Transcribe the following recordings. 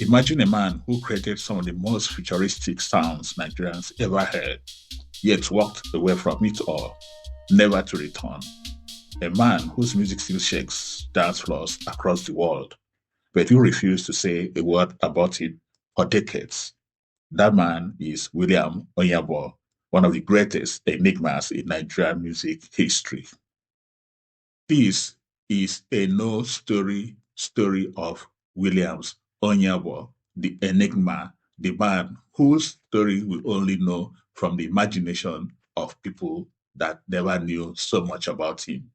Imagine a man who created some of the most futuristic sounds Nigerians ever heard, yet walked away from it all, never to return. A man whose music still shakes dance floors across the world, but who refused to say a word about it for decades. That man is William Onyeabor, one of the greatest enigmas in Nigerian music history. This is a no story of Williams Onyeabor, the enigma, the man whose story we only know from the imagination of people that never knew so much about him.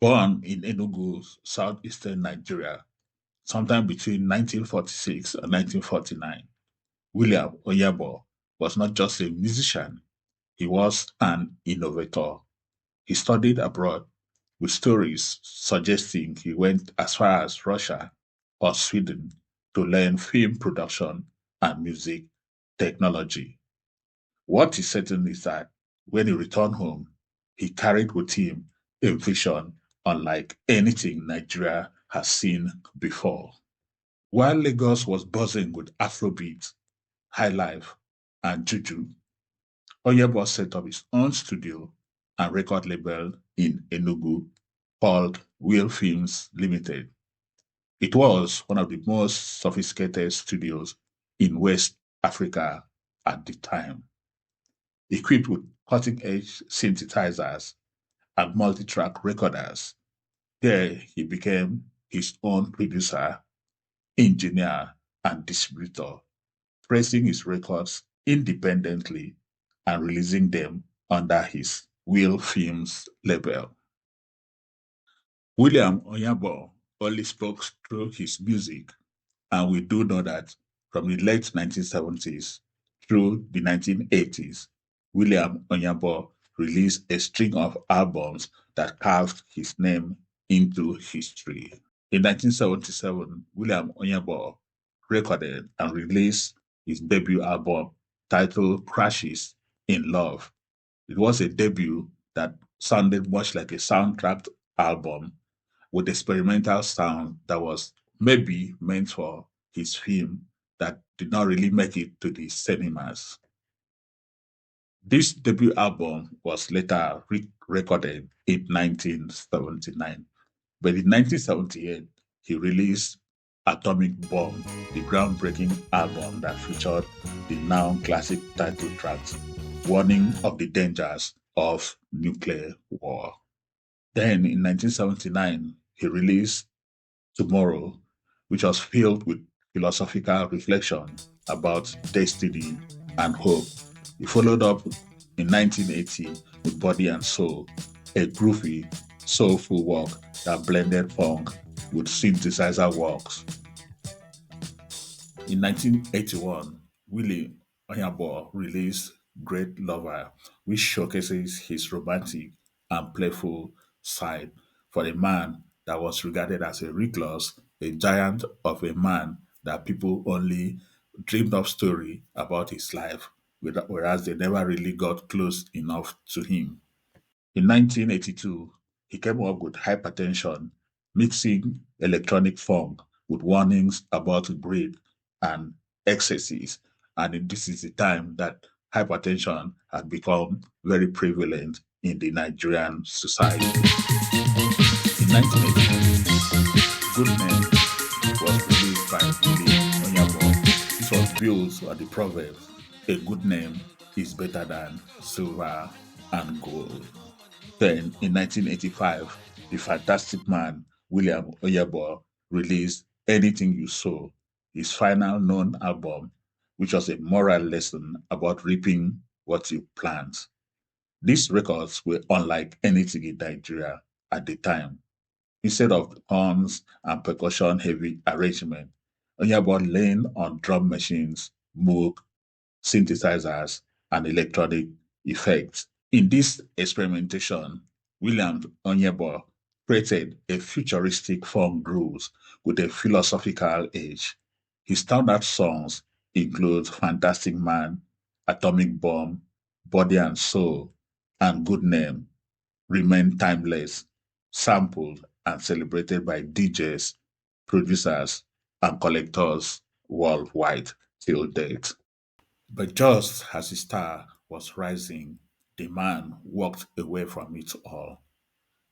Born in Enugu, southeastern Nigeria, sometime between 1946 and 1949, William Onyeabor was not just a musician, he was an innovator. He studied abroad with stories suggesting he went as far as Russia or Sweden to learn film production and music technology. What is certain is that when he returned home, he carried with him a vision unlike anything Nigeria has seen before. While Lagos was buzzing with Afrobeat, highlife, and juju, Oyebo set up his own studio and record label in Enugu called Wilfilms Limited. It was one of the most sophisticated studios in West Africa at the time, equipped with cutting-edge synthesizers and multi-track recorders. There he became his own producer, engineer, and distributor, pressing his records independently and releasing them under his Will Films label. William Onyeabor only spoke through his music, and we do know that from the late 1970s through the 1980s, William Onyeabor released a string of albums that carved his name into history. In 1977, William Onyeabor recorded and released his debut album titled Crashes in Love. It was a debut that sounded much like a soundtrack album with experimental sound that was maybe meant for his film that did not really make it to the cinemas. This debut album was later recorded in 1979, but in 1978, he released Atomic Bomb, the groundbreaking album that featured the now classic title tracks, warning of the dangers of nuclear war. Then in 1979, he released Tomorrow, which was filled with philosophical reflection about destiny and hope. He followed up in 1980 with Body and Soul, a groovy, soulful work that blended funk with synthesizer works. In 1981, Willie Onyeabor released Great Lover, which showcases his romantic and playful side for a man that was regarded as a recluse, a giant of a man that people only dreamed of story about his life, whereas they never really got close enough to him. In 1982, he came up with Hypertension, mixing electronic funk with warnings about greed and excesses. And this is the time that hypertension had become very prevalent in the Nigerian society. In 1982, Good Men was released by Willie Onyeabor. This was built on the proverb, a good name is better than silver and gold. Then, in 1985, the fantastic man William Oyebo released Anything You Sow, his final known album, which was a moral lesson about reaping what you plant. These records were unlike anything in Nigeria at the time. Instead of horns and percussion heavy arrangement, Oyebo leaned on drum machines, moog, synthesizers, and electronic effects. In this experimentation, William Onyeabor created a futuristic funk grooves with a philosophical edge. His standout songs include Fantastic Man, Atomic Bomb, Body and Soul, and Good Name, remain timeless, sampled and celebrated by DJs, producers, and collectors worldwide till date. But just as his star was rising, the man walked away from it all.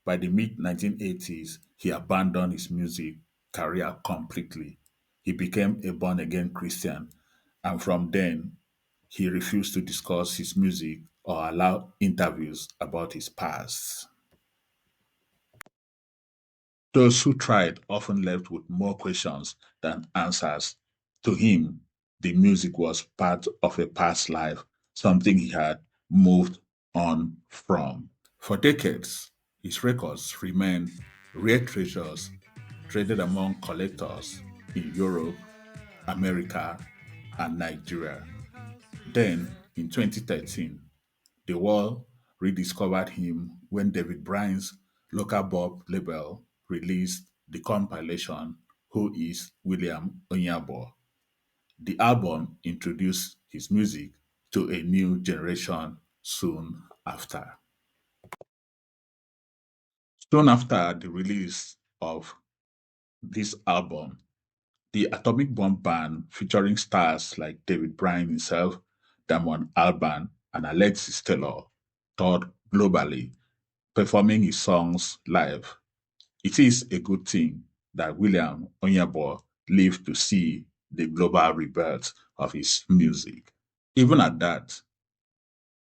By the mid 1980s, he abandoned his music career completely. He became a born again Christian, and from then, he refused to discuss his music or allow interviews about his past. Those who tried often left with more questions than answers. To him, the music was part of a past life, something he had moved on from. For decades, his records remain rare treasures traded among collectors in Europe, America, and Nigeria. Then, in 2013, the world rediscovered him when David Bryan's local Bob label released the compilation Who is William Onyeabor. The album introduced his music to a new generation soon after. Soon after the release of this album, the Atomic Bomb Band, featuring stars like David Bryan himself, Damon Albarn, and Alexis Taylor, toured globally, performing his songs live. It is a good thing that William Onyeabor lived to see the global rebirth of his music. Even at that,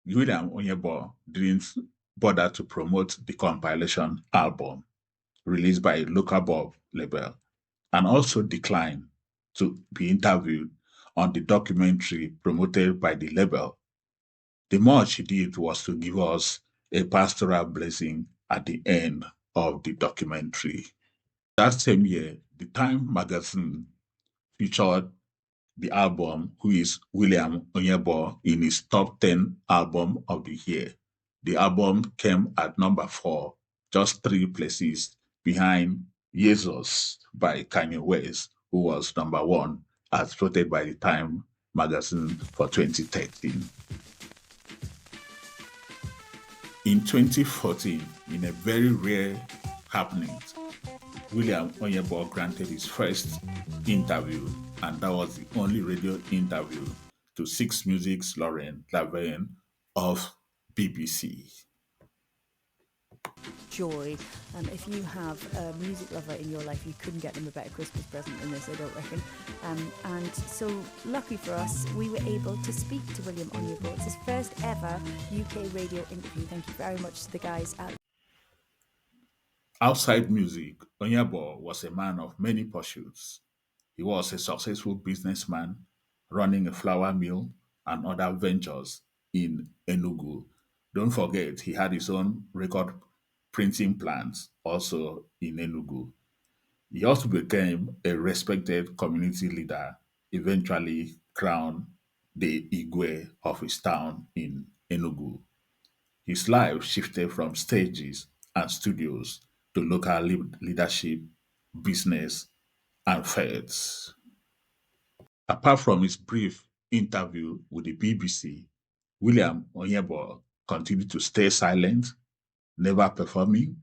William Onyeabor didn't bother to promote the compilation album released by a local Bob label, and also declined to be interviewed on the documentary promoted by the label. The much he did was to give us a pastoral blessing at the end of the documentary. That same year, the Time magazine featured the album Who is William Onyeabor in its top 10 album of the year. The album came at number 4, just 3 places behind Jesus by Kanye West, who was number 1, as voted by the Time magazine for 2013. In 2014, in a very rare happening, William Onyeabor granted his first interview, and that was the only radio interview, to Six Music's Lauren Laverne of BBC. Joy. If you have a music lover in your life, you couldn't get them a better Christmas present than this, I don't reckon. And so, lucky for us, we were able to speak to William Onyeabor. It's his first ever UK radio interview. Thank you very much to the guys at... Outside music, Onyeabor was a man of many pursuits. He was a successful businessman running a flour mill and other ventures in Enugu. Don't forget, he had his own record printing plants also in Enugu. He also became a respected community leader, eventually crowned the Igwe of his town in Enugu. His life shifted from stages and studios to local leadership, business, and fairs. Apart from his brief interview with the BBC, William Onyeabor continued to stay silent, never performing,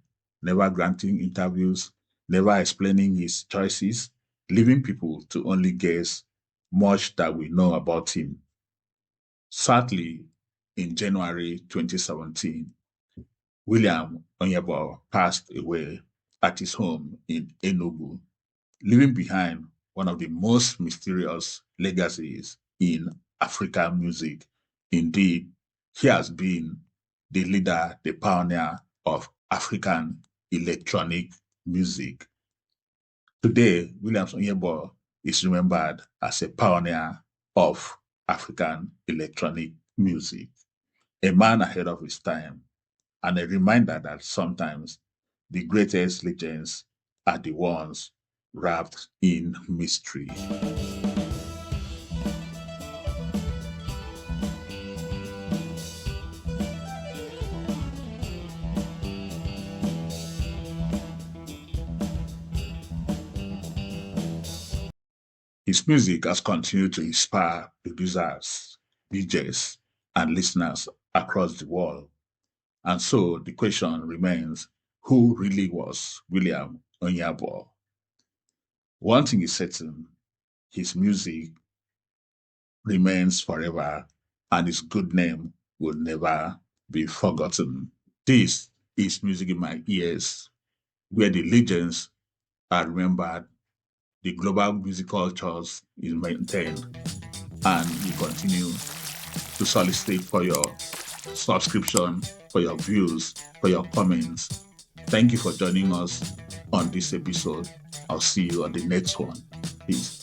never granting interviews, never explaining his choices, leaving people to only guess much that we know about him. Sadly, in January 2017, William Onyeabor passed away at his home in Enugu, leaving behind one of the most mysterious legacies in African music. Indeed, he has been the leader, the pioneer of African electronic music. Today, Williams Onyeabor is remembered as a pioneer of African electronic music, a man ahead of his time, and a reminder that sometimes the greatest legends are the ones wrapped in mystery. His music has continued to inspire producers, DJs, and listeners across the world. And so the question remains, who really was William Onyeabor? One thing is certain, his music remains forever and his good name will never be forgotten. This is Music in My Ears, where the legends are remembered, the global music cultures is maintained, and we continue to solicit for your subscription, for your views, for your comments. Thank you for joining us on this episode. I'll see you on the next one. Peace.